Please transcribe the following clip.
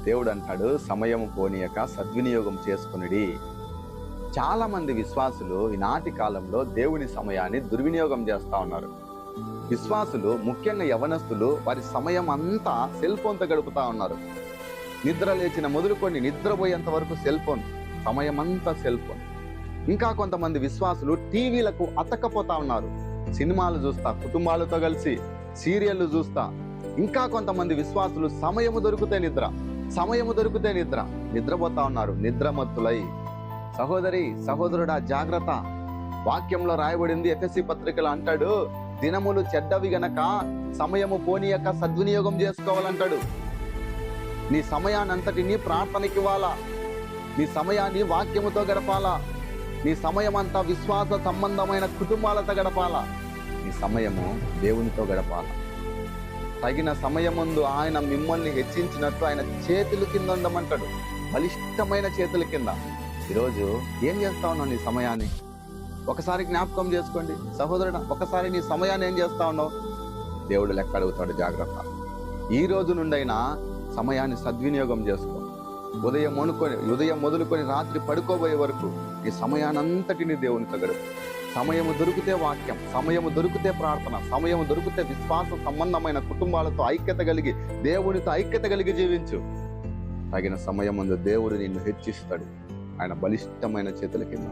దేవుడు అంటాడు, సమయము పోనీయక సద్వినియోగం చేసుకునిడి. చాలా మంది విశ్వాసులు ఈనాటి కాలంలో దేవుని సమయాన్ని దుర్వినియోగం చేస్తా ఉన్నారు. విశ్వాసులు, ముఖ్యంగా యవనస్తులు, వారి సమయం అంతా సెల్ ఫోన్తో గడుపుతా ఉన్నారు. నిద్ర లేచిన మొదలుకొని నిద్రపోయేంత వరకు సెల్ ఫోన్, సమయం అంతా సెల్ ఫోన్. ఇంకా కొంతమంది విశ్వాసులు టీవీలకు అతకపోతా ఉన్నారు. సినిమాలు చూస్తా, కుటుంబాలతో కలిసి సీరియళ్లు చూస్తా. ఇంకా కొంతమంది విశ్వాసులు సమయము దొరికితే నిద్రపోతా ఉన్నారు, నిద్రమత్తులై. సహోదరి, సహోదరుడా, జాగ్రత్త. వాక్యంలో రాయబడింది, ఎఫెసీ పత్రికలో అంటాడు, దినములు చెడ్డవి గనక సమయము పోనీయక సద్వినియోగం చేసుకోవాలంటాడు. నీ సమయాన్నంతటినీ ప్రార్థనకి ఇవ్వాలా, నీ సమయాన్ని వాక్యముతో గడపాలా, నీ సమయం అంతా విశ్వాస సంబంధమైన కుటుంబాలతో గడపాలా, నీ సమయము దేవునితో గడపాలా. తగిన సమయముందు ఆయన మిమ్మల్ని హెచ్చించినట్టు ఆయన చేతుల కింద ఉండమంటాడు, బలిష్టమైన చేతుల కింద. ఈరోజు ఏం చేస్తా ఉన్నావు నీ సమయాన్ని? ఒకసారి జ్ఞాపకం చేసుకోండి సహోదరుడు, ఒకసారి నీ సమయాన్ని ఏం చేస్తా ఉన్నావు? దేవుడు లెక్క అడుగుతాడు. జాగ్రత్త. ఈ రోజు నుండైనా సమయాన్ని సద్వినియోగం చేసుకో. ఉదయం మొదలుకొని రాత్రి పడుకోబోయే వరకు ఈ సమయానంతటిని దేవునితో గడుపు. సమయము దొరికితే వాక్యం, సమయము దొరికితే ప్రార్థన, సమయము దొరికితే విశ్వాస సంబంధమైన కుటుంబాలతో ఐక్యత కలిగి, దేవునితో ఐక్యత కలిగి జీవించు. తగిన సమయం ముందు దేవుడు నిన్ను హెచ్చిస్తాడు. ఆయన బలిష్టమైన చేతుల కింద.